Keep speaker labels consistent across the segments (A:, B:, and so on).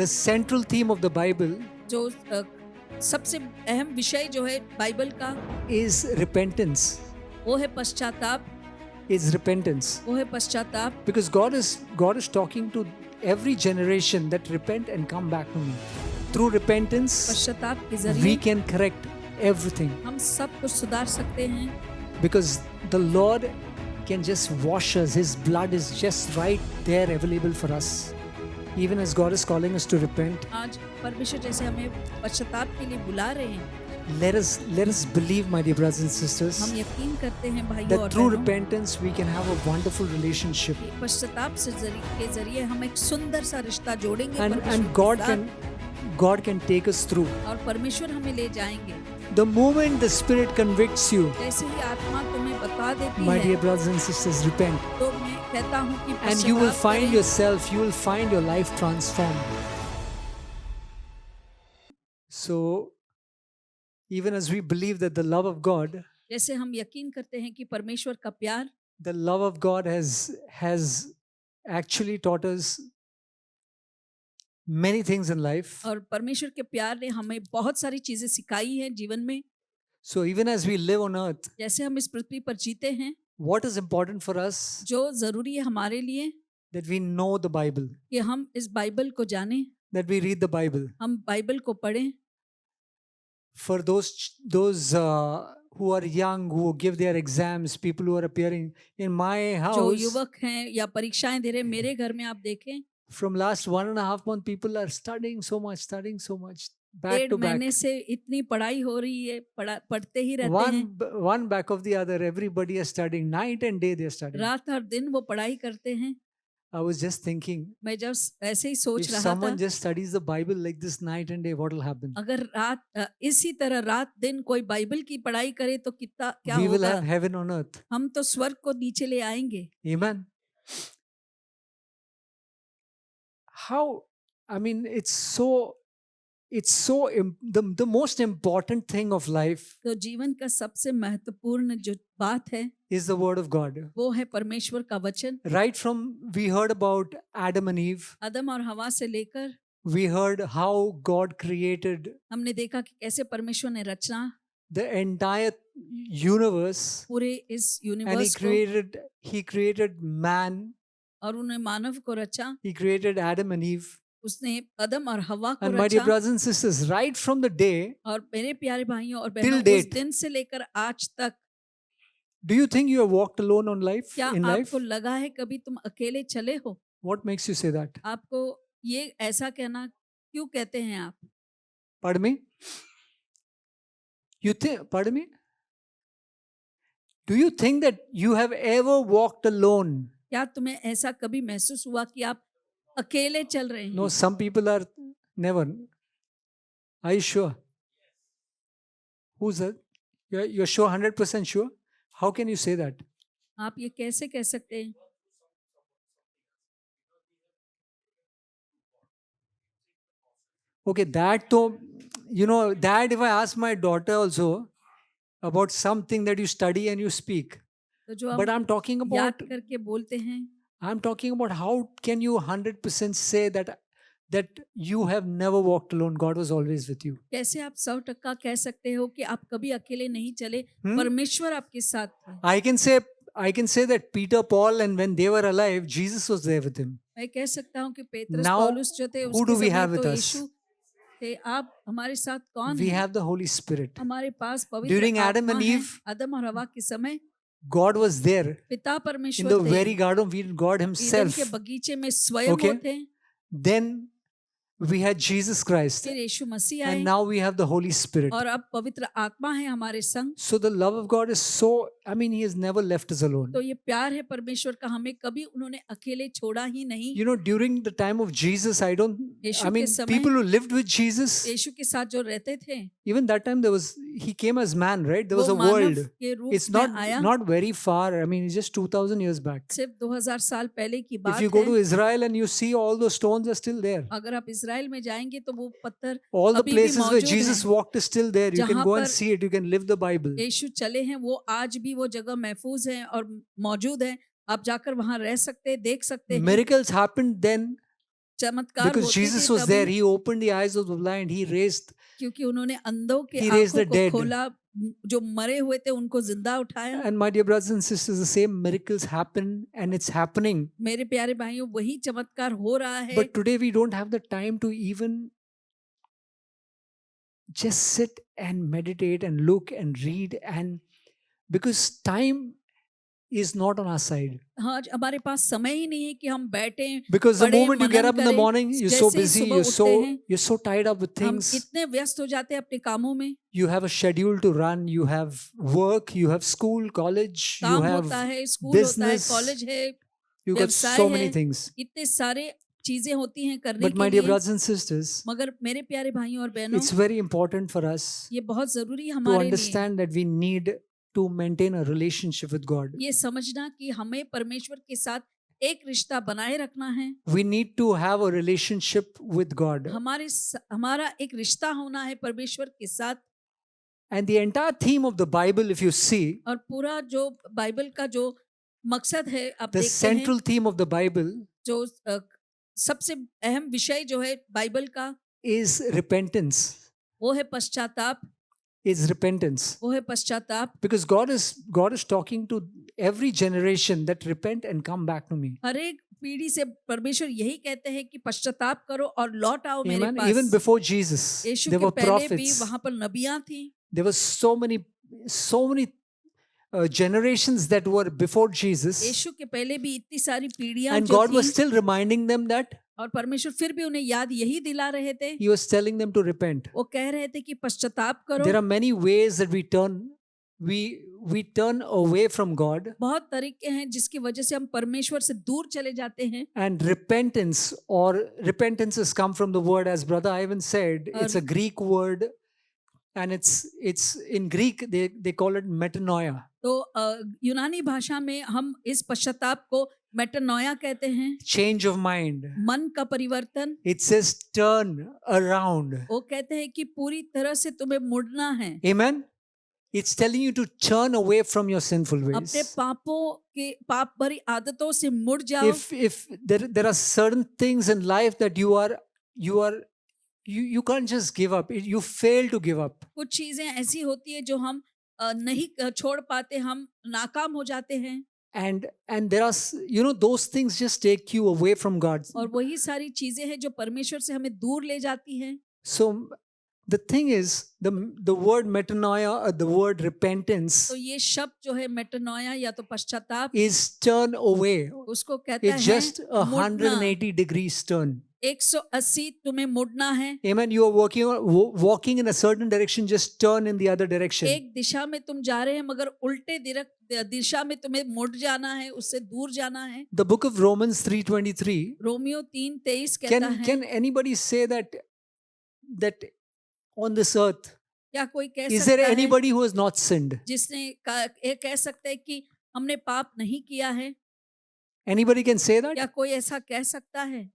A: The central theme of the Bible
B: जो सबसे अहम विषय जो है बाइबल का
A: is repentance.
B: वो है पश्चाताप,
A: Is repentance.
B: वो है पश्चाताप।
A: Because God is talking to every generation that repent and come back to me. Through repentance,
B: पश्चाताप के
A: we
B: जरिए
A: can correct everything.
B: हम सब कुछ सुधार सकते हैं,
A: Because the Lord can just wash us. His blood is just right there available for us. Even as God is calling us to repent,
B: आज परमेश्वर जैसे हमें पश्चाताप के लिए बुला रहे हैं,
A: let us believe, my dear brothers and sisters,
B: हम यकीन करते हैं भाइयों
A: that
B: और
A: through
B: बहनों
A: repentance we can have a wonderful relationship.
B: कि पश्चाताप से के जरिए हम एक सुंदर सा रिश्ता जोड़ेंगे
A: And
B: परमेश्वर के साथ,
A: God can take us through.
B: और परमेश्वर हमें ले जाएंगे।
A: The moment the Spirit convicts you,
B: जैसे ही आत्मा तुम्हें बता देती
A: my dear
B: है,
A: brothers and sisters, repent.
B: तो मैं कहता hूँ कि
A: And you will
B: पश्चाताप
A: find
B: करें।
A: yourself, you will find your life transformed. So, even as we believe that the love of God,
B: जैसे हम यकीन करते हैं कि परमेश्वर का प्यार,
A: the love of God has actually taught us many things in life.
B: और परमेश्वर के प्यार ने हमें बहुत सारी चीजें सिखाई हैं जीवन में।
A: So, even as we live on earth,
B: जैसे हम इस पृथ्वी पर जीते हैं,
A: what is important for us
B: जो जरूरी है हमारे लिए
A: that we know the Bible,
B: कि हम इस बाइबल को जानें,
A: that we read the Bible.
B: हम बाइबल को पढ़ें।
A: For those who are young, who give their exams, people who are appearing in my
B: जो
A: house,
B: युवक हैं या परीक्षाएं दे रहे हैं, मेरे घर में आप देखें,
A: from last 1.5 months, people are studying so much, back
B: 1.5
A: to back,
B: महीने से इतनी पढ़ाई हो रही है, पढ़ते ही रहते हैं,
A: one back of the other. Everybody is studying, night and day they are studying.
B: रात और दिन वो पढ़ाई करते हैं।
A: I was just thinking,
B: मैं जब ऐसे ही
A: if
B: सोच रहा
A: someone
B: था,
A: just studies the Bible like this night and day, what will happen?
B: अगर इसी तरह रात दिन कोई बाइबल की पढ़ाई करे तो कितना क्या
A: We will
B: होगा।
A: have heaven on earth.
B: हम तो स्वर्ग को नीचे ले आएंगे।
A: Amen. How? I mean, the most important thing of life
B: तो जीवन का सबसे महत्वपूर्ण जो बात है
A: is the Word of God.
B: वो है परमेश्वर का वचन।
A: Right from we heard about Adam and Eve,
B: आदम और हवा से लेकर
A: we heard how God created
B: हमने देखा कि कैसे परमेश्वर ने रचना
A: the entire universe,
B: पूरे इस
A: and
B: यूनिवर्स को,
A: he created man,
B: और उन्हें मानव को रचा।
A: he created Adam and Eve.
B: उसने आदम और हवा को
A: And my dear
B: रचा।
A: brothers and sisters, right from the day,
B: और मेरे प्यारे भाइयों और
A: till
B: बहनों, उस
A: date,
B: दिन से लेकर आज तक
A: do you think you have walked alone on life
B: क्या
A: in life?
B: आपको लगा है कभी तुम अकेले चले हो?
A: What makes you say that?
B: आपको ये ऐसा कहना क्यों कहते हैं आप?
A: Pardon me? Pardon me? Do you think that you have ever walked alone?
B: क्या तुम्हें ऐसा कभी महसूस हुआ कि आप अकेले चल रहे हैं?
A: No, some people are never. Are you sure? Who's that? You're sure, 100% sure? How can you say that?
B: आप ये कैसे कह सकते हैं?
A: Okay, that though, that if I ask my daughter also about something that you study and you speak,
B: तो जो
A: but
B: हम
A: I'm talking
B: याद
A: about
B: करके बोलते हैं,
A: how can you 100% say that you have never walked alone, God was always with you.
B: कैसे आप 100% कह सकते हो कि आप कभी अकेले नहीं चले,
A: Hmm?
B: परमेश्वर आपके साथ था।
A: I can say that Peter, Paul, and when they were alive, Jesus was there with him.
B: मैं कह सकता हूँ कि पेत्रस
A: Now,
B: पौलुस जो थे
A: who do
B: उसके
A: we
B: समय
A: have with
B: तो
A: us?
B: यीशु थे। आप हमारे साथ कौन
A: We
B: है?
A: have the Holy Spirit.
B: हमारे पास पवित्र
A: During Adam
B: आत्मा
A: and
B: है।
A: Eve,
B: आदम और हवा के समय
A: God was there
B: पिता
A: in
B: परमेश्वर
A: the
B: थे।
A: very garden of Eden, God
B: Eden
A: Himself.
B: के बगीचे में स्वयं
A: Okay.
B: वो थे।
A: Then we had Jesus Christ,
B: फिर यीशु मसीह
A: and
B: आए
A: now we have the Holy Spirit.
B: और अब पवित्र आत्मा है हमारे संग।
A: So the love of God is so, He has never left us alone.
B: तो ये प्यार है परमेश्वर का, हमें कभी उन्होंने अकेले छोड़ा ही नहीं।
A: During the time of Jesus,
B: यीशु के समय
A: people who lived with Jesus,
B: यीशु के साथ जो रहते थे,
A: even that time he came as man, right? There was
B: वो
A: a
B: मानव
A: world.
B: के रूप
A: It's
B: में आया।
A: not very far. It's just 2000 years back.
B: सिर्फ 2000 साल पहले की
A: If
B: बात
A: you go to
B: है।
A: Israel and you see all those stones are still there.
B: अगर आप इजराइल में जाएंगे तो वो पत्थर
A: All the
B: अभी भी
A: places where
B: मौजूद
A: Jesus
B: हैं।
A: walked is still there. You can
B: जहाँ
A: go and
B: पर
A: see it. You can live the Bible.
B: यीशु चले हैं वो आज भी वो जगह महफूज है और मौजूद है। आप जाकर वहां रह सकते हैं, देख सकते हैं।
A: Miracles happened then,
B: चमत्कार
A: Because
B: होते
A: Jesus
B: थे
A: was there,
B: तभी,
A: He opened the eyes of the blind, He raised,
B: क्योंकि उन्होंने अंधों के
A: He raised
B: आंखों
A: the
B: को
A: dead.
B: खोला, जो मरे हुए थे उनको जिंदा उठाया।
A: And my dear brothers and sisters, the same miracles happen and it's happening.
B: मेरे प्यारे भाइयों, वही चमत्कार हो रहा है।
A: But today we don't have the time to even just sit and meditate and look and read, and because time is not on our side.
B: हाँ, हमारे पास समय ही नहीं है कि हम बैठें,
A: Because the
B: पढ़ें,
A: moment you get
B: Manan
A: up in the
B: करें।
A: morning, you're so
B: जैसे ही
A: busy,
B: सुबह
A: you're
B: उठते हैं,
A: you're so tied up with
B: हम
A: things.
B: इतने व्यस्त हो जाते हैं अपने कामों में।
A: You have a schedule to run, you have work, you have school, college, you
B: काम
A: have
B: होता है, स्कूल होता है,
A: business,
B: कॉलेज है,
A: you got
B: व्यवसाय
A: so many
B: है,
A: things.
B: इतने सारे चीजें होती हैं करने
A: But
B: के
A: my dear
B: लिए।
A: brothers and sisters,
B: मगर मेरे प्यारे भाइयों और बहनों,
A: it's very important for us
B: ये बहुत जरूरी है
A: to
B: हमारे लिए
A: understand that we need to maintain a relationship with God.
B: ये समझना कि हमें परमेश्वर के साथ एक रिश्ता बनाए रखना है।
A: We need to have a relationship with God.
B: हमारा एक रिश्ता होना है परमेश्वर के साथ।
A: And the entire theme of the Bible, if you see,
B: और पूरा जो बाइबल का जो मकसद है, आप
A: the
B: देखते हैं,
A: central theme of the Bible
B: जो सबसे अहम विषय जो है बाइबल का,
A: is repentance.
B: वो है पश्चाताप,
A: Is repentance.
B: वो है पश्चाताप।
A: Because God is talking to every generation that repent and come back to me.
B: हर एक पीढ़ी से परमेश्वर यही कहते हैं कि पश्चाताप करो और लौट आओ मेरे
A: Amen.
B: Pass.
A: Even before Jesus,
B: Yeshu
A: there
B: के
A: were
B: पहले भी
A: prophets.
B: वहां पर नबियां थी।
A: There were so many generations that were before Jesus,
B: यीशु के पहले भी इतनी सारी पीढ़ियां
A: and
B: जो
A: God was
B: थी,
A: still reminding them that
B: और परमेश्वर फिर भी उन्हें याद यही दिला रहे थे।
A: He was telling them to repent.
B: वो कह रहे थे कि पश्चाताप करो।
A: There are many ways that we turn away from God,
B: बहुत तरीके हैं जिसकी वजह से हम परमेश्वर से दूर चले जाते हैं।
A: and repentance has come from the word, as Brother Ivan said, it's a Greek word, and it's in Greek they call it metanoia.
B: तो यूनानी भाषा में हम इस पश्चाताप को मेटानोया कहते हैं,
A: Change of mind.
B: मन का परिवर्तन।
A: It says turn around.
B: वो कहते हैं कि पूरी तरह से तुम्हें मुड़ना है,
A: Amen. It's telling you to turn away from your sinful
B: अपने
A: ways.
B: पापों के पाप भरी आदतों से मुड़ जाओ।
A: If there are certain things in life that you can't just give up. You fail to give up.
B: कुछ चीजें ऐसी होती है जो हम नहीं छोड़ पाते, हम नाकाम हो जाते हैं।
A: And there are those things just take you away from God.
B: और वही सारी चीजें हैं जो परमेश्वर से हमें दूर ले जाती हैं।
A: So the thing is, the word metanoia or the word repentance
B: तो ये शब्द जो है मेटानोया या तो पश्चाताप,
A: is turn away.
B: उसको कहता
A: It's
B: है
A: just a
B: मुड़ना।
A: 180 degrees turn.
B: 180 तुम्हें मुड़ना है।
A: Amen. You are walking in a certain direction, just turn in the other direction.
B: एक दिशा में तुम जा रहे हैं मगर उल्टे दिशा में तुम्हें मुड़ जाना है, उससे दूर जाना है।
A: The book of Romans 3:23.
B: Romeo 3:23 कहता है,
A: Can anybody say that on this earth,
B: क्या कोई कह
A: is
B: सकता
A: there
B: है
A: anybody who has not sinned?
B: जिसने ये कह सकता है कि हमने पाप नहीं किया है?
A: Anybody can say that?
B: क्या कोई ऐसा कह सकता है?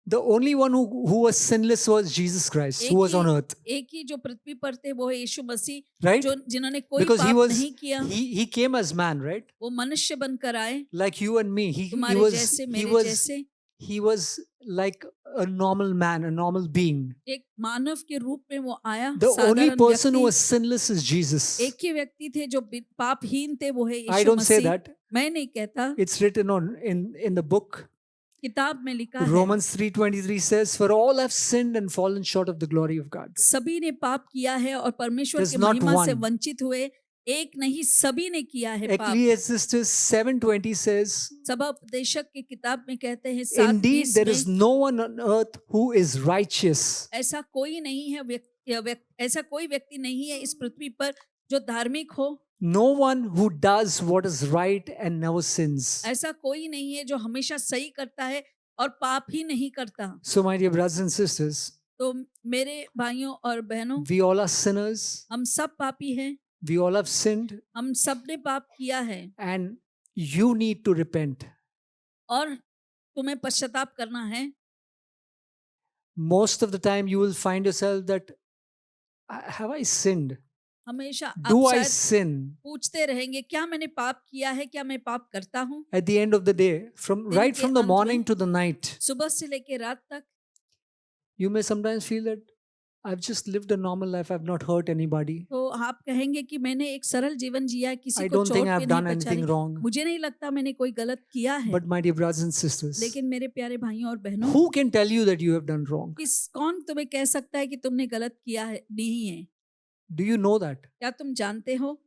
A: The only one who was sinless was Jesus Christ, who was on earth.
B: एक ही जो पृथ्वी पर थे वो है यीशु मसीह,
A: Right?
B: जिन्होंने कोई
A: Because
B: पाप नहीं किया।
A: he came as man, right?
B: वो मनुष्य बनकर आए,
A: Like you and me.
B: तुम्हारे जैसे मेरे जैसे,
A: he was like a normal man, a normal being.
B: एक मानव के रूप में वो आया।
A: The only
B: साधारण
A: person who
B: व्यक्ति,
A: was sinless is Jesus.
B: एक ही व्यक्ति थे जो पापहीन थे, वो है
A: I
B: Yeshu
A: don't say
B: Masih.
A: that.
B: मैं नहीं कहता,
A: It's written in the book.
B: किताब में लिखा है।
A: Romans 3:23 says, "For all have sinned and fallen short of the glory of God."
B: सभी ने पाप किया है और परमेश्वर
A: There's
B: की
A: not
B: महिमा से
A: one.
B: वंचित हुए। एक नहीं, सभी ने किया है पाप।
A: Ecclesiastes 7:20 says,
B: सभा उपदेशक की किताब में कहते हैं
A: "Indeed,
B: 7:20
A: there
B: में,
A: is no one on earth who is righteous."
B: ऐसा कोई नहीं है ऐसा कोई व्यक्ति नहीं है इस पृथ्वी पर जो धार्मिक हो।
A: No one who does what is right and never sins.
B: ऐसा कोई नहीं है जो हमेशा सही करता है और पाप ही नहीं करता।
A: So, my dear brothers and sisters,
B: तो मेरे भाइयों और बहनों,
A: we all are sinners.
B: हम सब पापी हैं,
A: We all have sinned,
B: हम सब ने पाप किया है
A: and you need to repent.
B: और तुम्हें पश्चाताप करना है।
A: Most of the time, you will find yourself that, have I sinned?
B: हमेशा
A: Do
B: आप
A: I
B: शायद
A: sin?
B: पूछते रहेंगे, क्या मैंने पाप किया है, क्या मैं पाप करता हूँ?
A: At the end of the day,
B: दिन
A: right
B: के
A: from the
B: अंत में,
A: morning to the night,
B: सुबह से लेके रात तक
A: you may sometimes feel that I've just lived a normal life. I've not hurt anybody.
B: तो आप कहेंगे कि मैंने एक सरल जीवन जिया है, किसी
A: I
B: को
A: don't think
B: चोट भी
A: I've
B: नहीं
A: done anything
B: पहुंचाई,
A: wrong.
B: मुझे नहीं लगता मैंने कोई गलत किया है।
A: But my dear brothers and sisters,
B: लेकिन मेरे प्यारे भाइयों और बहनों,
A: who can tell you that you have done wrong?
B: कौन तुम्हें कह सकता है कि तुमने गलत किया है, नहीं है?
A: Do you know that?
B: क्या तुम जानते हो?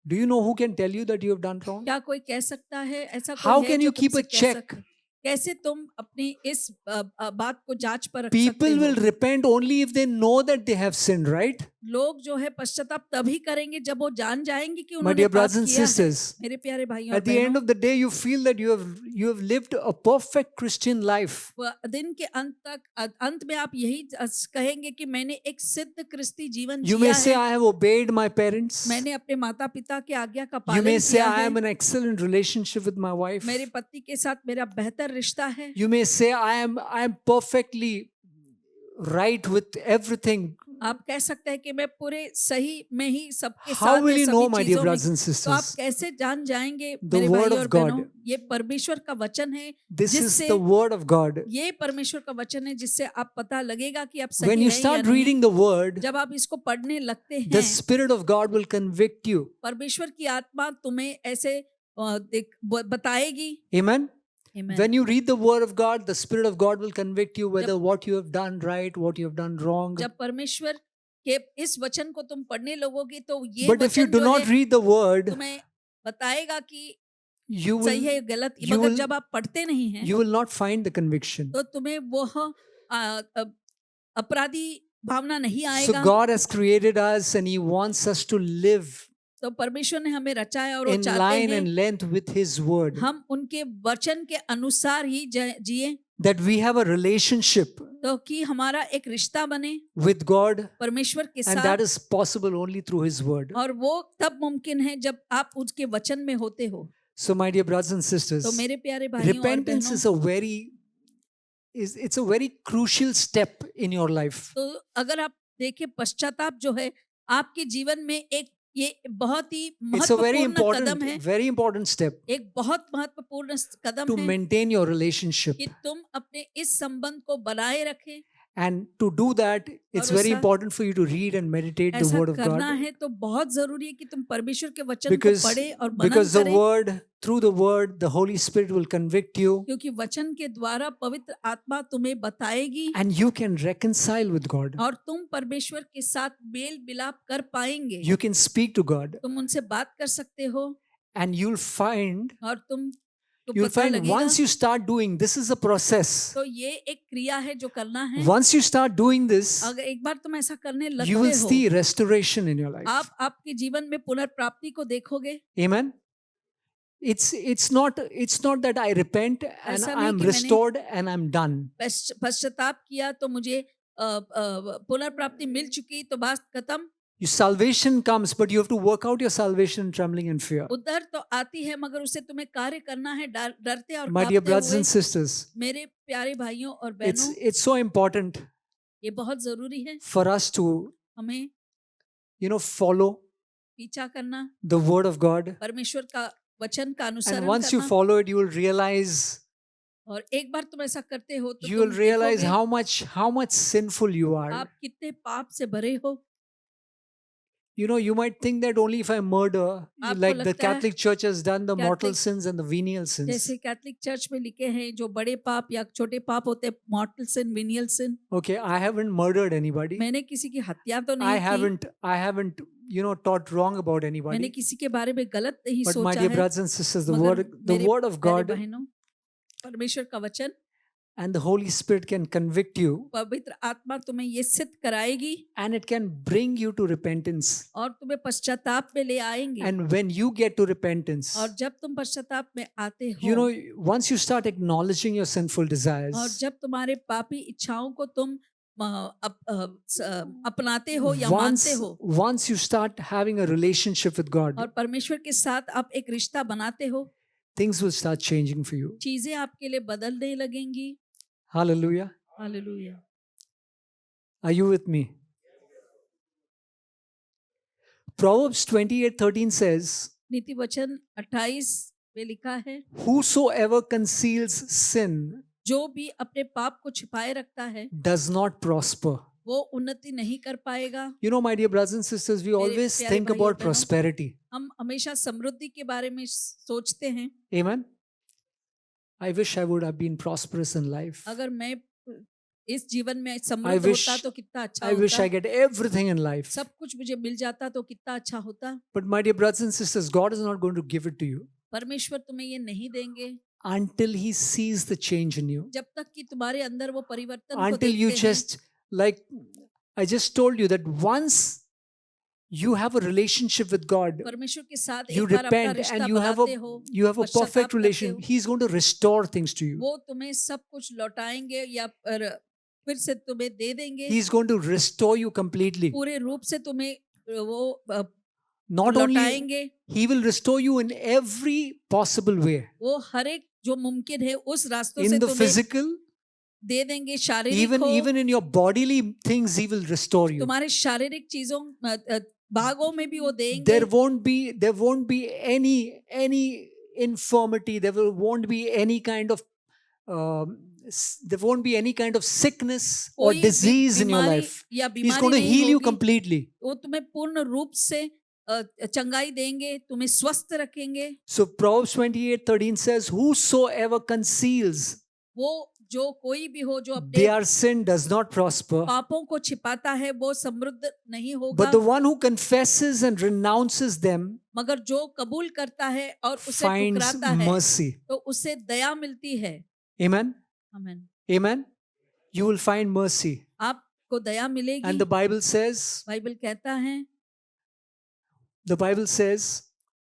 A: Do you know who can tell you that you have done wrong?
B: क्या कोई कह सकता है, ऐसा
A: How
B: कोई है
A: can
B: जो
A: you keep
B: तुमसे
A: a
B: कह
A: check?
B: सकता है? कैसे तुम अपनी इस बात को जांच पर रख सकते
A: People
B: हो?
A: will repent only if they know that they have sinned, right?
B: लोग जो है पश्चाताप तभी करेंगे जब वो जान जाएंगे कि
A: My
B: उन्होंने
A: dear
B: पाप
A: brothers and
B: किया है।
A: sisters,
B: मेरे प्यारे भाइयों और
A: at the end
B: बहनों,
A: of the day, you feel that you have lived a perfect Christian life.
B: दिन के अंत में आप यही कहेंगे कि मैंने एक सिद्ध क्रिस्ती जीवन
A: You may
B: जिया
A: say,
B: है।
A: I have obeyed my parents.
B: मैंने अपने माता पिता की आज्ञा का
A: You may
B: पालन
A: say,
B: किया
A: I
B: है।
A: am an excellent relationship with my wife.
B: मेरे पति के साथ मेरा बेहतर रिश्ता है।
A: You may say, I am perfectly right with everything.
B: आप कह सकते हैं कि मैं पूरे सही में ही सबके
A: How
B: साथ
A: will
B: है
A: you know,
B: सभी
A: my dear
B: चीजों में।
A: brothers and
B: तो आप
A: sisters?
B: कैसे जान जाएंगे
A: The
B: मेरे
A: word
B: भाई
A: of
B: और
A: God.
B: बहनों, ये परमेश्वर का वचन है
A: This is
B: जिससे
A: the word of God.
B: ये परमेश्वर का वचन है जिससे आप पता लगेगा कि आप
A: When
B: सही
A: you
B: हैं या
A: start
B: नहीं।
A: reading the word,
B: जब आप इसको पढ़ने लगते
A: the
B: हैं,
A: Spirit of God will convict you.
B: परमेश्वर की आत्मा तुम्हें ऐसे बताएगी।
A: Amen?
B: Amen.
A: When you read the word of God, the Spirit of God will convict you whether what you have done right, what you have done wrong.
B: जब परमेश्वर के इस वचन को तुम पढ़ने लगोगे तो ये
A: But if you
B: वचन
A: do
B: जो
A: not
B: है
A: read the word,
B: तुम्हें बताएगा कि
A: you
B: सही
A: will
B: है गलत,
A: you
B: मगर
A: will
B: जब आप पढ़ते नहीं हैं
A: you will not find the conviction.
B: तो तुम्हें वह अपराधी भावना नहीं
A: So
B: आएगा।
A: God has created us and He wants us to live
B: तो परमेश्वर ने हमें रचाया और वो
A: in
B: चाहते
A: line
B: हैं
A: and length with His word.
B: हम उनके वचन के अनुसार ही जिए,
A: That we have a relationship
B: तो कि हमारा एक रिश्ता बने
A: with God,
B: परमेश्वर के
A: and that
B: साथ,
A: is possible only through His word.
B: और वो तब मुमकिन है जब आप उसके वचन में होते हो।
A: So, my dear brothers and
B: तो
A: sisters,
B: मेरे प्यारे भाइयों और
A: repentance
B: बहनों,
A: it's a very crucial step in your life.
B: तो अगर आप देखें पश्चाताप जो है आपके जीवन में एक ये बहुत ही
A: It's a
B: महत्वपूर्ण कदम है,
A: very important step
B: एक बहुत महत्वपूर्ण कदम
A: to
B: है
A: maintain your relationship.
B: कि तुम अपने इस संबंध को बनाए रखें।
A: And to do that, it's
B: और
A: very
B: ऐसा-
A: important for you to read and meditate the
B: ऐसा
A: word of
B: करना
A: God.
B: है तो बहुत जरूरी है कि तुम परमेश्वर के वचन
A: Because,
B: को पढ़े और मनन
A: because the
B: करें,
A: word, through the word, the Holy Spirit will convict you
B: क्योंकि वचन के द्वारा पवित्र आत्मा तुम्हें बताएगी
A: and you can reconcile with God.
B: और तुम परमेश्वर के साथ मेल मिलाप कर पाएंगे।
A: You can speak to God
B: तुम उनसे बात कर सकते हो
A: and you'll find
B: और पता लगेगा।
A: once you start doing, this is a process.
B: तो ये एक क्रिया है जो करना है।
A: Once you start doing this,
B: अगर एक बार तुम ऐसा करने
A: you
B: लगते
A: will
B: हो,
A: see restoration in your life.
B: आप आपके जीवन में पुनर्प्राप्ति को देखोगे।
A: Amen. It's not that I repent and
B: ऐसा नहीं
A: I'm
B: कि मैंने
A: restored and I'm done.
B: पश्चाताप किया तो मुझे पुनर्प्राप्ति मिल चुकी तो बात खत्म।
A: Your salvation comes, but you have to work out your salvation in trembling and fear.
B: उधर तो आती है मगर उसे तुम्हें कार्य करना है डरते और
A: My dear
B: कांपते
A: brothers
B: हुए।
A: and sisters,
B: मेरे प्यारे भाइयों और बहनों,
A: it's so important
B: ये बहुत जरूरी है
A: for us to
B: हमें
A: follow
B: पीछा करना,
A: the word of God.
B: परमेश्वर का वचन का
A: And
B: अनुसरण
A: once you
B: करना।
A: follow it, you will realize
B: और एक बार तुम ऐसा करते हो तो
A: you
B: तुम
A: will realize
B: देखोगे
A: how much sinful you are.
B: आप कितने पाप से भरे हो।
A: You might think that only if I murder,
B: आपको
A: like the
B: लगता है
A: Catholic Church has done the mortal
B: Catholic-
A: sins and the venial sins.
B: जैसे कैथलिक चर्च में लिखे हैं जो बड़े पाप या छोटे पाप होते हैं, mortal sin, venial sin.
A: Okay, I haven't murdered anybody.
B: मैंने किसी की हत्या तो
A: I
B: नहीं की,
A: haven't taught wrong about
B: मैंने
A: anybody.
B: किसी के बारे में गलत नहीं
A: But my
B: सोचा
A: dear
B: है।
A: brothers and sisters, the
B: मगर
A: word
B: मेरे
A: of
B: प्यारे
A: God
B: बहनों, परमेश्वर का वचन,
A: and the Holy Spirit can convict you,
B: पवित्र आत्मा तुम्हें ये सिद्ध कराएगी
A: and it can bring you to repentance.
B: और तुम्हें पश्चाताप में ले आएंगे।
A: And when you get to repentance,
B: और जब तुम पश्चाताप में आते हो,
A: once you start acknowledging your sinful
B: और
A: desires,
B: जब तुम्हारे पापी इच्छाओं को तुम अपनाते हो या मानते हो,
A: once you start having a relationship with God,
B: और परमेश्वर के साथ आप एक रिश्ता बनाते हो,
A: things will start changing for you.
B: चीजें आपके लिए बदलने लगेंगी।
A: Hallelujah.
B: Hallelujah.
A: Are you with me? Proverbs 28:13 says,
B: नीति वचन 28 में लिखा है,
A: whosoever conceals sin
B: जो भी अपने पाप को छिपाए रखता है
A: does not prosper.
B: वो उन्नति नहीं कर पाएगा।
A: You know, my dear brothers and sisters, we always
B: प्यारे
A: think
B: भाई और
A: about
B: बहनों,
A: prosperity.
B: हम हमेशा समृद्धि के बारे में सोचते हैं।
A: Amen. I wish I would have been prosperous in life.
B: अगर मैं इस जीवन में
A: I
B: समृद्ध
A: wish
B: होता तो कितना अच्छा
A: I wish I
B: होता,
A: get everything in life.
B: सब कुछ मुझे मिल जाता तो कितना अच्छा होता।
A: But my dear brothers and sisters, God is not going to give it to you
B: परमेश्वर तुम्हें ये नहीं देंगे
A: until He sees the change in you.
B: जब तक कि तुम्हारे अंदर वो परिवर्तन को
A: Until you
B: देखते हैं।
A: just, like I just told you, that once you have a relationship with God,
B: परमेश्वर के साथ
A: you
B: एक बार अपना
A: repent
B: रिश्ता
A: and you have
B: बनाते
A: a
B: हो,
A: perfect
B: पश्चाताप करते
A: relation,
B: हो,
A: He's going to restore things to you.
B: वो तुम्हें सब कुछ लौटाएंगे या फिर से तुम्हें दे देंगे।
A: He's going to restore you completely.
B: पूरे रूप से तुम्हें वो
A: Not only
B: लौटाएंगे।
A: He will restore you in every possible way.
B: वो हर एक जो मुमकिन है उस रास्तों से
A: In the
B: तुम्हें
A: physical,
B: दे देंगे। शारीरिक हो,
A: even in your bodily things, He will restore you.
B: तुम्हारे शारीरिक चीजों भागों में भी वो देंगे।
A: There won't be any infirmity. Won't be any kind of there won't be any kind of sickness or
B: कोई
A: disease in your
B: बीमारी
A: life.
B: या
A: He's
B: बीमारी
A: going to
B: नहीं
A: heal you
B: होगी।
A: completely.
B: वो तुम्हें पूर्ण रूप से चंगाई देंगे, तुम्हें स्वस्थ रखेंगे।
A: So Proverbs 28:13 says, whosoever conceals
B: वो जो कोई भी हो जो अपने
A: their sin does not prosper,
B: पापों को छिपाता है वो समृद्ध नहीं होगा,
A: but the one who confesses and renounces them
B: मगर जो कबूल करता है और उसे
A: finds
B: ठुकराता है
A: mercy.
B: तो उसे दया मिलती है।
A: Amen?
B: आमीन।
A: Amen? You will find mercy.
B: आपको दया मिलेगी।
A: And the Bible says,
B: Bible कहता है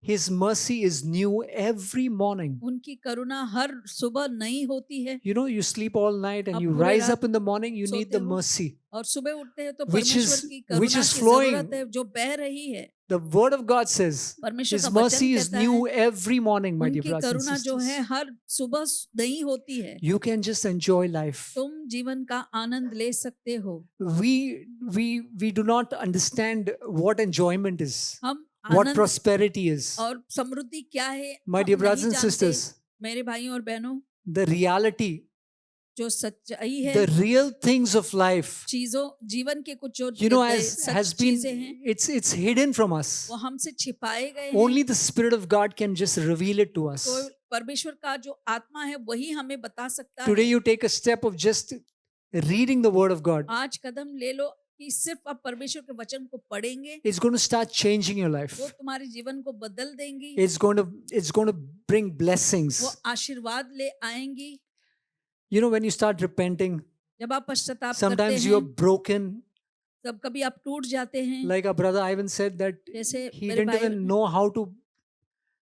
A: His mercy is new every morning.
B: उनकी करुणा हर सुबह नई होती है।
A: You know, you sleep all night and
B: आप
A: you
B: पूरे
A: rise
B: रात
A: up in the morning, you need
B: सोते
A: the
B: हो।
A: mercy.
B: और सुबह उठते हैं तो
A: Which is-
B: परमेश्वर की
A: which
B: करुणा
A: is
B: की
A: flowing.
B: जरूरत है जो बह रही है।
A: The word of God says,
B: परमेश्वर
A: His
B: का वचन
A: mercy is
B: कहता
A: new
B: है
A: every morning, my dear
B: उनकी
A: brothers and
B: करुणा जो है
A: sisters.
B: हर सुबह नई होती है।
A: You can just enjoy life.
B: तुम जीवन का आनंद ले सकते हो।
A: We do not understand what enjoyment is,
B: हम
A: what
B: आनंद
A: prosperity is.
B: और समृद्धि क्या है
A: My
B: हम
A: dear brothers
B: नहीं
A: and
B: जानते।
A: sisters,
B: मेरे भाइयों और बहनों,
A: the reality,
B: जो सच्चाई है,
A: the real things of life,
B: चीजों जीवन के कुछ जो
A: you know,
B: such
A: has been,
B: चीजें हैं
A: it's hidden from us.
B: वो हमसे छिपाए गए
A: Only
B: हैं।
A: the Spirit of God can just reveal it to us.
B: तो परमेश्वर का जो आत्मा है वही हमें बता सकता
A: Today
B: है।
A: you take a step of just reading the Word of God.
B: आज कदम ले लो कि सिर्फ आप परमेश्वर के वचन को पढ़ेंगे,
A: It's going to start changing your life.
B: वो तुम्हारे जीवन को बदल देंगी,
A: It's going to bring blessings.
B: वो आशीर्वाद ले आएंगी।
A: You know, when you start repenting,
B: जब आप पश्चाताप करते
A: sometimes you're
B: हैं,
A: broken.
B: तब कभी आप टूट जाते हैं।
A: Like our brother Ivan said that
B: जैसे
A: he
B: मेरे
A: didn't
B: भाई
A: even know how to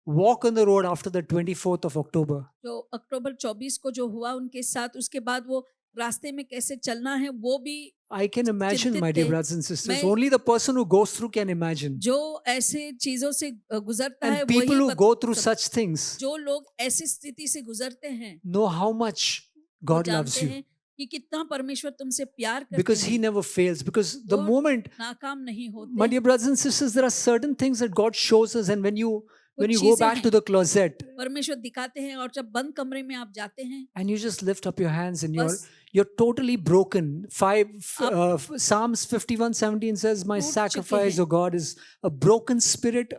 A: walk on the road after the 24th of October.
B: जो अक्टूबर 24 को जो हुआ उनके साथ, उसके बाद वो रास्ते में कैसे चलना है वो भी
A: I can imagine, my dear
B: थे।
A: brothers and sisters.
B: मैं-
A: Only the person who goes through can imagine.
B: जो ऐसे चीजों से गुजरता है
A: And people
B: वही
A: who go through
B: सब-
A: such things
B: जो लोग ऐसी स्थिति से गुजरते हैं
A: know how much
B: वो
A: God loves
B: जानते
A: you.
B: हैं कि कितना परमेश्वर तुमसे प्यार करते
A: Because He
B: हैं,
A: never fails. Because the
B: वो
A: moment,
B: नाकाम नहीं
A: my
B: होते।
A: dear brothers and sisters, there are certain things that God shows us, and when you
B: कुछ
A: go
B: चीजें
A: back
B: हैं,
A: to the closet
B: परमेश्वर दिखाते हैं और जब बंद कमरे में आप जाते हैं
A: and you just lift up your hands and
B: बस
A: you're totally broken. Psalms 51:17 says, "My
B: टूट चुके
A: sacrifice,
B: हैं।
A: O God, is a broken spirit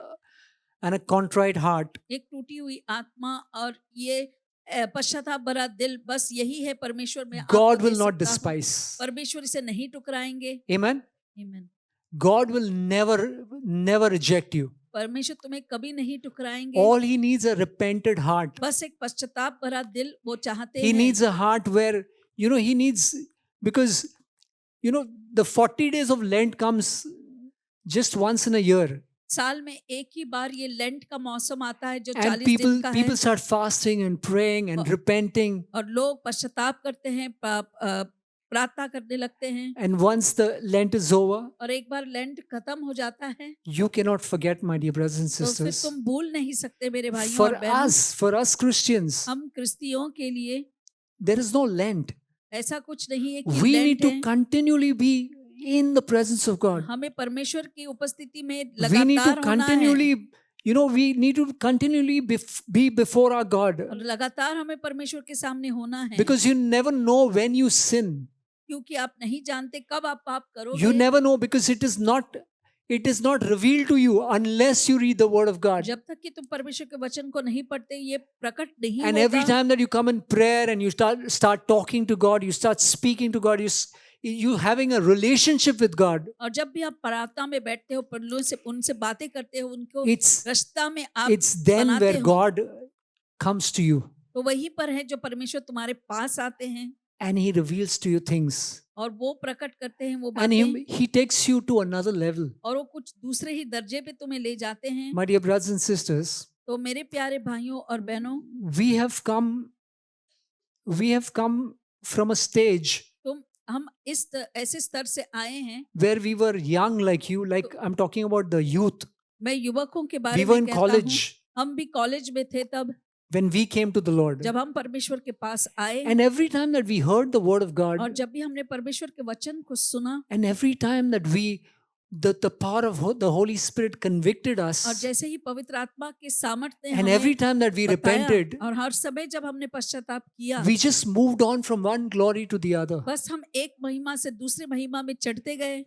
A: and a contrite heart."
B: एक टूटी हुई आत्मा और ये पश्चाताप भरा दिल, बस यही है परमेश्वर में आपको
A: God
B: दे
A: will not
B: सकता हूं।
A: despise.
B: परमेश्वर इसे नहीं टुकराएंगे।
A: Amen.
B: Amen।
A: God will never reject you.
B: परमेश्वर तुम्हें कभी नहीं टुकराएंगे।
A: All He needs a repented heart.
B: बस एक पश्चाताप भरा दिल वो चाहते
A: He
B: हैं।
A: needs a heart where, He needs, because, the 40 days of Lent comes just once in a year.
B: साल में एक ही बार ये लेंट का मौसम आता है जो
A: And
B: 40 दिन का है
A: people start fasting and praying and repenting.
B: और लोग पश्चाताप करते हैं, प्रार्थना करने लगते हैं।
A: And once the Lent is over,
B: और एक बार लेंट खत्म हो जाता है
A: you cannot forget, my dear brothers and
B: तो फिर
A: sisters.
B: तुम भूल नहीं सकते मेरे भाइयों
A: For
B: और बहनों।
A: for us Christians,
B: हम क्रिस्तियों के लिए
A: there is no Lent.
B: ऐसा कुछ नहीं है कि
A: We
B: लेंट
A: need to
B: है।
A: continually be in the presence of God.
B: हमें परमेश्वर की उपस्थिति में
A: We need to
B: लगातार होना है
A: continually, we need to continually be before our God,
B: और लगातार हमें परमेश्वर के सामने होना है
A: because you never know when you sin.
B: क्योंकि आप नहीं जानते कब आप पाप
A: You
B: करोगे
A: never know, because it is not revealed to you unless you read the word of God.
B: जब तक कि तुम परमेश्वर के वचन को नहीं पढ़ते ये प्रकट नहीं
A: And
B: होगा
A: every time that you come in prayer and you start talking to God, you start speaking to God, you having a relationship with God,
B: और जब भी आप प्रार्थना में बैठते हो परलों से उनसे बातें करते हो उनको
A: it's
B: रास्ता में आप
A: it's then
B: बनाते
A: where
B: हो
A: God comes to you
B: तो वहीं पर है जो परमेश्वर तुम्हारे पास आते हैं
A: and He reveals to you things,
B: और वो प्रकट करते हैं वो
A: and
B: बातें
A: He takes you to another level.
B: और वो कुछ दूसरे ही दर्जे पे तुम्हें ले जाते हैं
A: My dear brothers and sisters,
B: तो मेरे प्यारे भाइयों और बहनों
A: we have come from a stage
B: तुम हम ऐसे स्तर से आए हैं
A: where we were young like you, like I'm talking about the youth.
B: मैं युवकों के
A: We
B: बारे
A: were
B: में
A: in
B: कहता हूँ
A: college
B: हम भी कॉलेज में थे तब
A: when we came to the Lord.
B: जब हम परमेश्वर के पास आए
A: And every time that we heard the word of God,
B: और जब भी हमने परमेश्वर के वचन को सुना
A: and every time that the power of the Holy Spirit convicted
B: और
A: us,
B: जैसे ही पवित्र आत्मा के सामर्थ्य ने
A: and
B: हमें
A: every time that we
B: बताया
A: repented,
B: और हर समय जब हमने पश्चाताप किया
A: we just moved on from one glory to the other.
B: बस हम एक महिमा से दूसरे महिमा में चढ़ते गए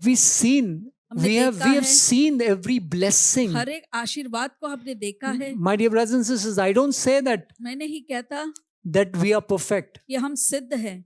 B: हमने
A: We have
B: देखा है
A: seen every blessing.
B: हर एक आशीर्वाद को हमने देखा है
A: My dear brothers and sisters, I don't say that
B: मैं नहीं कहता
A: that we are perfect.
B: कि हम सिद्ध हैं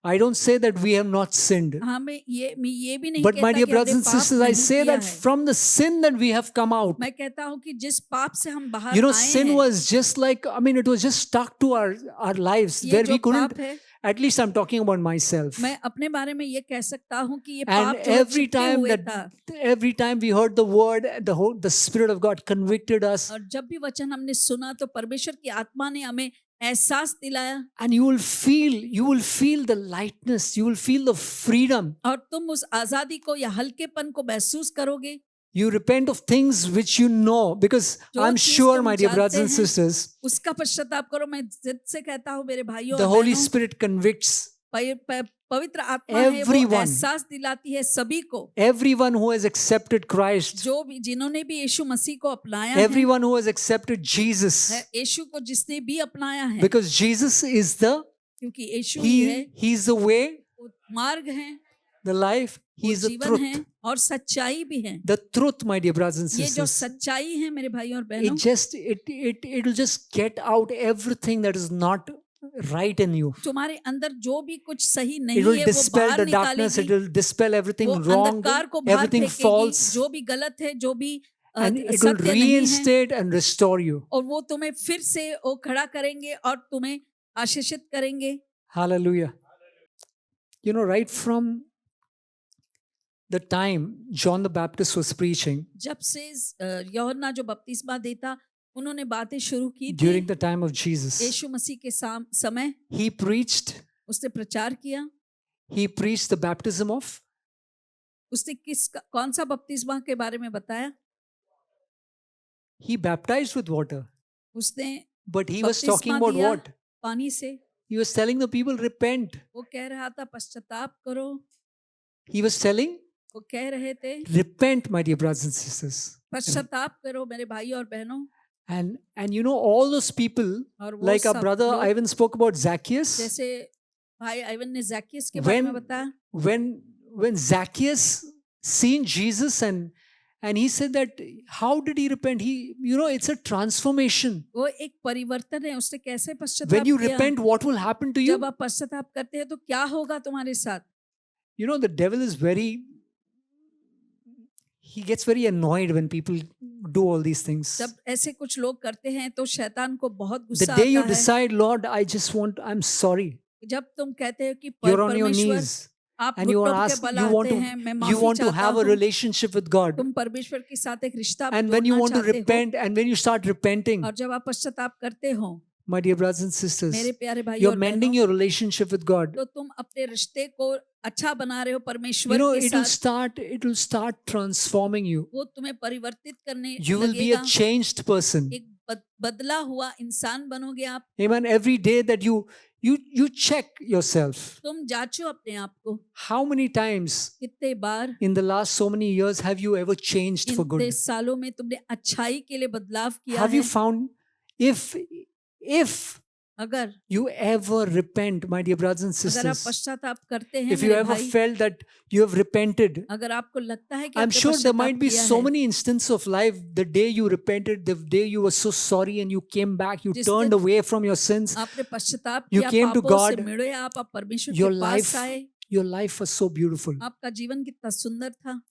A: I don't say that we have not sinned.
B: हमें ये भी नहीं
A: But my
B: कहता
A: dear
B: कि
A: brothers
B: हमने
A: and
B: पाप
A: sisters, I
B: नहीं
A: say
B: किया
A: that
B: है
A: from the sin that we have come out,
B: मैं कहता हूँ कि जिस पाप से हम बाहर आए
A: sin
B: हैं
A: was just like, it was just stuck to our lives
B: ये
A: where
B: जो
A: we couldn't,
B: पाप है
A: at least I'm talking about myself.
B: मैं अपने बारे में ये कह सकता हूँ कि ये
A: And
B: पाप जो है
A: every
B: चिपके
A: time
B: हुए
A: that,
B: था
A: every time we heard the word, the Spirit of God convicted us,
B: और जब भी वचन हमने सुना तो परमेश्वर की आत्मा ने हमें एहसास दिलाया
A: and you will feel the lightness, you will feel the freedom.
B: और तुम उस आजादी को या हल्केपन को महसूस करोगे
A: You repent of things which you know, because
B: जो
A: I'm
B: चीज
A: sure,
B: तुम
A: my dear brothers and
B: जानते हैं,
A: sisters,
B: उसका पश्चाताप करो मैं जिद से कहता हूँ मेरे भाइयों
A: the
B: और
A: Holy
B: बहनों
A: Spirit convicts
B: पवित्र आत्मा है वो
A: everyone.
B: एहसास दिलाती है सभी को
A: everyone who has accepted Christ,
B: जो भी जिन्होंने भी यीशु मसीह को अपनाया है
A: everyone who has accepted Jesus,
B: यीशु को जिसने भी अपनाया है
A: because Jesus is
B: क्योंकि यीशु ही है
A: He's the way,
B: वो मार्ग है
A: the life,
B: वो
A: He's the
B: जीवन
A: truth.
B: है और सच्चाई भी है
A: The truth, my dear brothers and
B: ये जो
A: sisters.
B: सच्चाई है मेरे भाइयों और बहनों
A: It will just get out everything that is not right in you.
B: तुम्हारे अंदर जो भी कुछ सही
A: It
B: नहीं
A: will
B: है वो
A: dispel
B: बाहर
A: the darkness, it
B: निकालेगी
A: will dispel everything
B: वो
A: wrong,
B: अंधकार को बाहर
A: everything
B: फेंकेगी
A: false,
B: जो भी गलत है जो भी
A: and it will
B: सत्य नहीं है
A: reinstate and restore you.
B: और वो तुम्हें फिर से वो खड़ा करेंगे और तुम्हें आशीषित करेंगे
A: Hallelujah. Right from the time John the Baptist was preaching,
B: जब से यूहन्ना जो बपतिस्मा देता उन्होंने बातें शुरू की थी
A: during the time of Jesus,
B: यीशु मसीह के समय
A: he preached
B: उसने प्रचार किया
A: the baptism of,
B: उसने कौन सा बपतिस्मा के बारे में बताया
A: he baptized with water,
B: उसने
A: but he was
B: बपतिस्मा
A: talking about
B: दिया
A: what?
B: पानी से
A: He was telling the people, repent.
B: वो कह रहा था पश्चाताप करो
A: He was telling,
B: वो कह रहे थे
A: repent, my dear brothers and sisters.
B: पश्चाताप करो मेरे भाई और बहनों
A: And all those people,
B: और वो
A: like our
B: सब
A: brother
B: लोग,
A: Ivan spoke about Zacchaeus,
B: जैसे भाई आइवन ने ज़क्कियस के बारे में बताया
A: when Zacchaeus seen Jesus and he said that, how did he repent? It's a transformation.
B: वो एक परिवर्तन है उसने कैसे पश्चाताप
A: When you
B: किया
A: repent, what will happen to you?
B: जब आप पश्चाताप करते हैं तो क्या होगा तुम्हारे साथ
A: The devil is he gets very annoyed when people do all these things.
B: जब ऐसे कुछ लोग करते हैं तो शैतान को बहुत
A: The
B: गुस्सा
A: day you
B: आता है
A: decide, Lord, I'm sorry.
B: जब तुम कहते हो कि
A: You're on your
B: परमेश्वर
A: knees
B: आप
A: and you
B: घुटनों
A: are
B: पे
A: asked,
B: बल
A: you want
B: आते
A: to
B: हैं मैं
A: you
B: माफी
A: want to
B: चाहता
A: have a
B: हूँ
A: relationship with God.
B: तुम परमेश्वर के साथ एक रिश्ता
A: And when you
B: जोड़ना
A: want to
B: चाहते हो
A: repent and when you start repenting,
B: और जब आप पश्चाताप करते हो
A: my dear brothers and sisters,
B: मेरे प्यारे भाई
A: you're
B: और
A: mending
B: बहनों
A: your relationship with God.
B: तो तुम अपने रिश्ते को अच्छा बना रहे हो परमेश्वर के साथ
A: it will start transforming you.
B: वो तुम्हें परिवर्तित करने
A: You will be a changed person.
B: एक बदला हुआ इंसान बनोगे आप
A: Amen. Every day that you you check yourself.
B: तुम जांचो अपने आप को,
A: How many times
B: कितने बार
A: in the last so many years have you ever changed for
B: इतने
A: good?
B: सालों में तुमने अच्छाई के लिए बदलाव किया
A: Have
B: है?
A: you found if
B: अगर
A: you ever repent, my dear brothers and
B: अगर आप
A: sisters,
B: पश्चाताप करते हैं
A: if you
B: मेरे
A: ever
B: भाई,
A: felt that you have repented,
B: अगर आपको लगता है कि
A: I'm
B: आपने
A: sure there might
B: पश्चाताप
A: be
B: किया
A: so
B: है,
A: many instances of life, the day you repented, the day you were so sorry and you came back, you
B: जिस
A: turned
B: दिन
A: away from your sins,
B: आपने पश्चाताप
A: You
B: किया,
A: came to
B: पापों से
A: God,
B: मिले, आप परमेश्वर
A: your
B: के
A: life,
B: पास आए,
A: your life was so beautiful.
B: आपका जीवन कितना सुंदर था।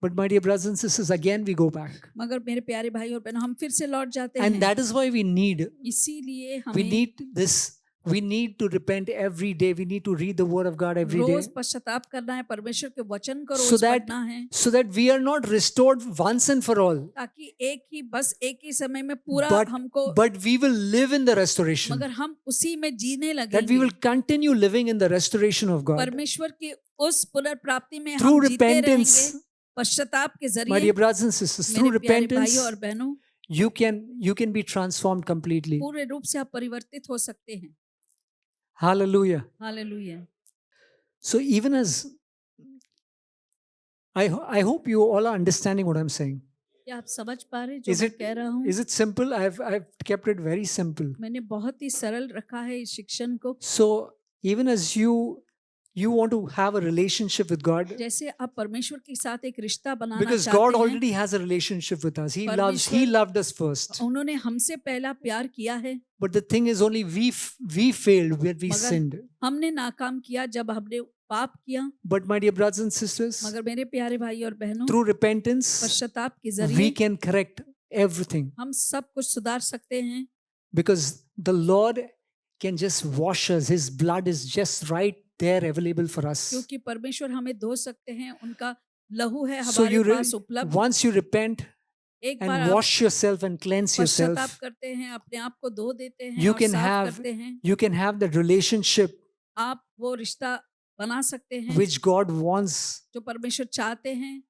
A: But my dear brothers and sisters, again we go back.
B: मगर मेरे प्यारे भाई और बहनों, हम फिर से लौट जाते हैं।
A: And that is why we need
B: इसीलिए
A: we
B: हमें
A: need this. We need to repent every day. We need to read the word of God every day,
B: रोज पश्चाताप करना है, परमेश्वर के वचन को
A: so
B: रोज
A: that
B: पढ़ना है,
A: so that we are not restored once and for all,
B: ताकि एक ही समय में पूरा
A: but
B: हमको,
A: but we will live in the restoration.
B: मगर हम उसी में जीने
A: That we
B: लगेंगे।
A: will continue living in the restoration of God
B: परमेश्वर की उस पुनर्प्राप्ति में
A: through
B: हम जीते रहेंगे।
A: repentance.
B: पश्चाताप के
A: My
B: जरिए
A: dear brothers and sisters, through
B: मेरे प्यारे
A: repentance,
B: भाइयों और बहनों,
A: you can be transformed completely.
B: पूरे रूप से आप परिवर्तित हो सकते हैं।
A: Hallelujah.
B: Hallelujah.
A: So even as I hope you all are understanding what I'm saying.
B: क्या आप समझ पा रहे हैं जो
A: Is
B: मैं
A: it
B: कह रहा हूँ?
A: is it simple? I've kept it very simple.
B: मैंने बहुत ही सरल रखा है इस शिक्षण को।
A: So even as you want to have a relationship with God,
B: जैसे आप परमेश्वर के साथ एक रिश्ता बनाना
A: because
B: चाहते
A: God
B: हैं,
A: already has a relationship with us. He
B: परमेश्वर-
A: loved us first.
B: उन्होंने हमसे पहला प्यार किया है,
A: But the thing is only we failed when we
B: मगर-
A: sinned.
B: हमने नाकाम किया जब हमने पाप किया।
A: But my dear brothers and sisters,
B: मगर मेरे प्यारे भाई और बहनों,
A: through repentance,
B: पश्चाताप के
A: we
B: जरिए
A: can correct everything,
B: हम सब कुछ सुधार सकते हैं,
A: because the Lord can just wash us. His blood is just right there available for us.
B: क्योंकि परमेश्वर हमें धो सकते हैं, उनका लहू है
A: So
B: हमारे पास उपलब्ध।
A: once you repent
B: एक बार
A: and
B: आप
A: wash yourself and cleanse
B: पश्चाताप
A: yourself,
B: करते हैं, अपने आप को धो देते हैं
A: you
B: और
A: can
B: साफ
A: have
B: करते हैं,
A: you can have that relationship
B: आप वो रिश्ता बना सकते हैं
A: which God wants
B: जो परमेश्वर चाहते हैं,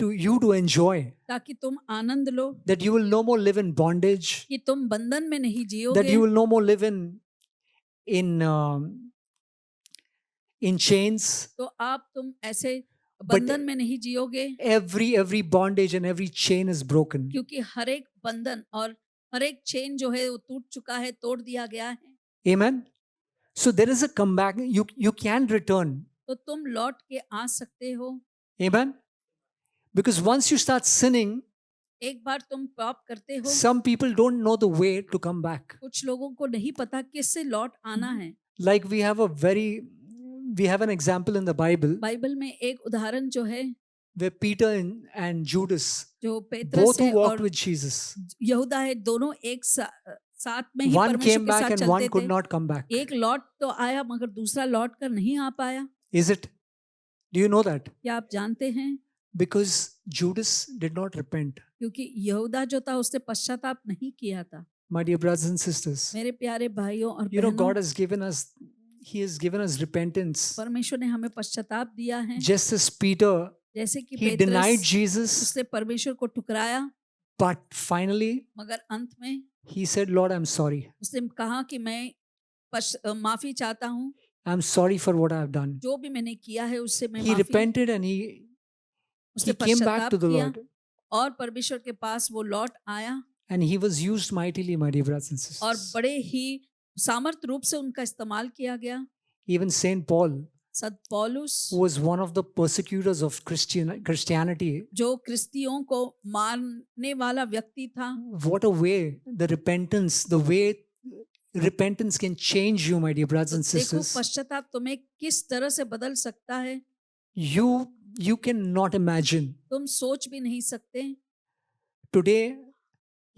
A: to you to enjoy.
B: ताकि तुम आनंद लो,
A: That you will no more live in bondage.
B: कि तुम बंधन में नहीं
A: That
B: जियोगे,
A: you will no more live in chains.
B: तो तुम ऐसे बंधन में नहीं जियोगे,
A: Every bondage and every chain is broken.
B: क्योंकि हर एक बंधन और हर एक चेन जो है वो टूट चुका है, तोड़ दिया गया है।
A: Amen. So there is a comeback. You can return.
B: तो तुम लौट के आ सकते हो।
A: Amen. Because once you start sinning,
B: एक बार तुम पाप करते हो,
A: some people don't know the way to come back.
B: कुछ लोगों को नहीं पता किससे लौट आना है।
A: Like we have an example in the Bible
B: Bible में एक उदाहरण जो है,
A: where Peter and Judas,
B: जो
A: both
B: पेत्रस
A: who
B: है
A: walked
B: और
A: with Jesus,
B: यहूदा है, दोनों एक साथ में ही
A: one
B: परमेश्वर
A: came
B: के
A: back
B: साथ
A: and one
B: चलते
A: could
B: थे।
A: not come back.
B: एक लौट तो आया मगर दूसरा लौट कर नहीं आ पाया।
A: Is it? Do you know that?
B: क्या आप जानते हैं?
A: Because Judas did not repent.
B: क्योंकि यहूदा जो था उसने पश्चाताप नहीं किया था।
A: My dear brothers and sisters,
B: मेरे प्यारे भाइयों और
A: you know,
B: बहनों,
A: God has given us, He has given us repentance.
B: परमेश्वर ने हमें पश्चाताप दिया है।
A: Just as Peter,
B: जैसे कि
A: he denied
B: पेत्रस,
A: Jesus,
B: उसने परमेश्वर को ठुकराया,
A: but finally
B: मगर अंत में
A: he said, Lord, I'm sorry.
B: उसने कहा कि मैं माफी चाहता हूँ,
A: I'm sorry for what I have done.
B: जो भी मैंने किया है उससे मैं
A: He
B: माफी,
A: repented and he
B: उसने
A: came back
B: पश्चाताप
A: to the
B: किया
A: Lord.
B: और परमेश्वर के पास वो लौट आया
A: And he was used mightily, my dear brothers and
B: और
A: sisters.
B: बड़े ही सामर्थ रूप से उनका इस्तेमाल किया गया।
A: Even Saint Paul,
B: संत पौलुस,
A: who was one of the persecutors of Christianity,
B: जो क्रिस्तियों को मारने वाला व्यक्ति था,
A: what a way the way repentance can change you, my dear brothers and
B: देखो
A: sisters.
B: पश्चाताप तुम्हें किस तरह से बदल सकता है,
A: You cannot imagine.
B: तुम सोच भी नहीं सकते।
A: Today,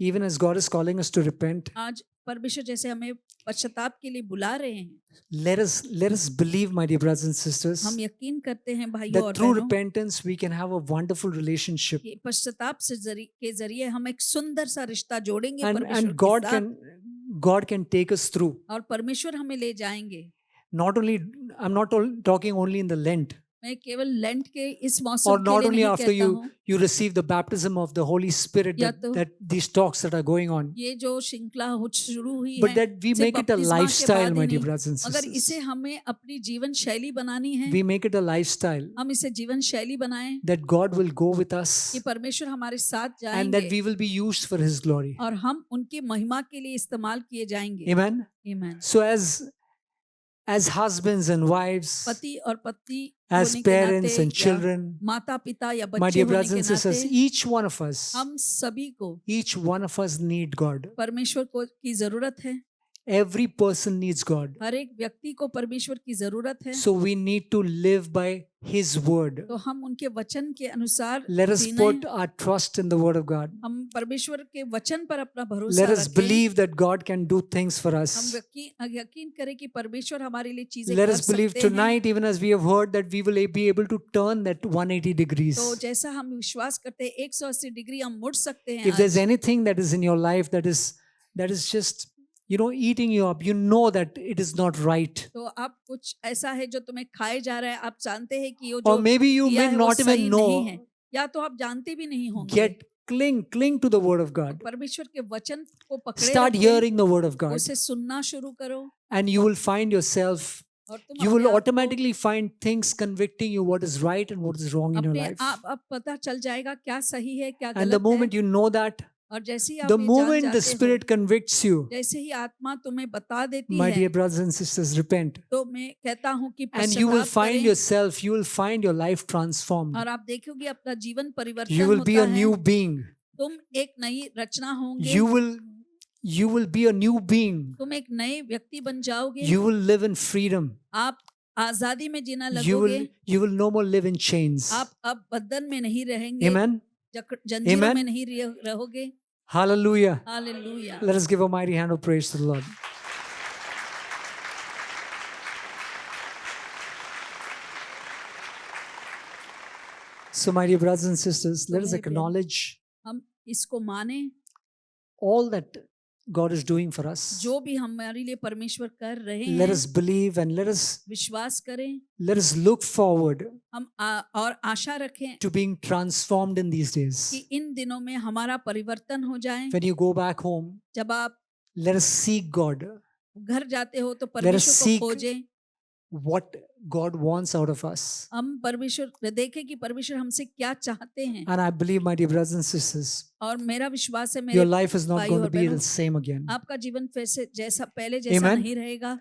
A: even as God is calling us to repent,
B: आज परमेश्वर जैसे हमें पश्चाताप के लिए बुला रहे हैं,
A: let us believe, my dear brothers and sisters,
B: हम यकीन करते हैं भाइयों
A: that
B: और
A: through
B: बहनों,
A: repentance we can have a wonderful relationship,
B: कि पश्चाताप के जरिए हम एक सुंदर सा रिश्ता जोड़ेंगे
A: and
B: परमेश्वर
A: God
B: के साथ,
A: God can take us through.
B: और परमेश्वर हमें ले जाएंगे।
A: I'm not talking only in the Lent.
B: मैं केवल लेंट के इस मौसम
A: Or
B: के
A: not
B: लिए
A: only
B: नहीं
A: after
B: कहता हूँ,
A: you receive the baptism of the Holy Spirit,
B: या
A: that,
B: तो
A: that these talks that are going on,
B: ये जो श्रृंखला शुरू हुई
A: but
B: है
A: that we
B: सिर्फ
A: make it a
B: बपतिस्मा के
A: lifestyle,
B: बाद
A: my
B: ही
A: dear
B: नहीं,
A: brothers and
B: मगर इसे
A: sisters.
B: हमें अपनी जीवन शैली बनानी है।
A: We make it a lifestyle
B: हम इसे जीवन शैली बनाएं
A: that God will go with
B: कि
A: us
B: परमेश्वर हमारे साथ
A: and that
B: जाएंगे
A: we will be used for His glory.
B: और हम उनकी महिमा के लिए इस्तेमाल किए जाएंगे।
A: Amen.
B: आमीन।
A: So as husbands and wives,
B: पति और पत्नी
A: as
B: होने के
A: parents
B: नाते
A: and
B: या
A: children,
B: माता पिता या
A: my
B: बच्चे
A: dear
B: होने
A: brothers
B: के
A: and sisters,
B: नाते
A: each one of us,
B: हम सभी को
A: each one of us need God.
B: परमेश्वर को की जरूरत है।
A: Every person needs God.
B: हर एक व्यक्ति को परमेश्वर की जरूरत है।
A: So we need to live by His word.
B: तो हम उनके वचन के अनुसार
A: Let us
B: Jeena
A: put our trust in the word of God.
B: हम परमेश्वर के वचन पर अपना भरोसा
A: Let us
B: रखें।
A: believe that God can do things for
B: हम
A: us.
B: यकीन करें कि परमेश्वर हमारे लिए चीजें
A: Let
B: कर
A: us believe
B: सकते हैं।
A: tonight, even as we have heard, that we will be able to turn that 180 degrees.
B: तो जैसा हम विश्वास करते हैं 180 डिग्री हम मुड़ सकते हैं।
A: If there's
B: आज
A: anything that is in your life that is just, eating you up, you know that it is not right.
B: तो आप कुछ ऐसा है जो तुम्हें खाए जा रहा है, आप जानते हैं कि वो
A: Or
B: जो
A: maybe you
B: किया
A: may
B: है वो
A: not even
B: सही नहीं है,
A: know.
B: या तो आप जानते भी नहीं होंगे।
A: Cling to the word of God.
B: परमेश्वर के वचन को पकड़े
A: Start
B: रखें,
A: hearing the word of God,
B: उसे सुनना शुरू करो
A: and you will find yourself,
B: और तुम
A: you
B: अपने
A: will
B: आप को-
A: automatically find things convicting you what is right and what is wrong in your
B: अपने
A: life.
B: आप अब पता चल जाएगा क्या सही है क्या
A: And the
B: गलत है।
A: moment you know that,
B: और जैसे ही आप
A: the
B: ये जान
A: moment the
B: जाते हो,
A: Spirit convicts you,
B: जैसे ही आत्मा तुम्हें बता देती
A: my
B: है,
A: dear brothers and sisters, repent.
B: तो मैं कहता हूँ कि
A: And you will
B: पश्चाताप
A: find
B: करें
A: you will find your life transformed.
B: और आप देखोगे अपना जीवन परिवर्तन
A: You will be
B: होता
A: a
B: है।
A: new being.
B: तुम एक नई रचना होंगे,
A: You will be a new being.
B: तुम एक नए व्यक्ति बन जाओगे,
A: You will live in freedom.
B: आप आजादी में जीना
A: You
B: लगोगे,
A: will no more live in chains.
B: आप अब बंधन में नहीं रहेंगे,
A: Amen.
B: जंजीरों
A: Amen.
B: में नहीं रहोगे।
A: Hallelujah.
B: Hallelujah.
A: Let us give a mighty hand of praise to the Lord. So, my dear brothers and sisters, let us
B: मेरे प्रिय-
A: acknowledge
B: हम इसको माने,
A: all that God is doing for us.
B: जो भी हमारे लिए परमेश्वर कर रहे
A: Let
B: हैं,
A: us believe and let us
B: विश्वास करें,
A: look forward
B: हम और आशा रखें
A: to being transformed in these
B: कि
A: days.
B: इन दिनों में हमारा परिवर्तन हो जाए।
A: When you go back home,
B: जब आप
A: let us seek God,
B: घर जाते हो तो
A: Let us
B: परमेश्वर
A: seek
B: को खोजें।
A: what God wants out of us.
B: हम परमेश्वर देखें कि परमेश्वर हमसे क्या चाहते हैं।
A: And I believe, my dear brothers and sisters,
B: और मेरा विश्वास है
A: your
B: मेरे
A: life is not
B: भाई
A: going
B: और
A: to be
B: बहनों,
A: the same again.
B: आपका जीवन जैसा पहले जैसा
A: Amen.
B: नहीं रहेगा।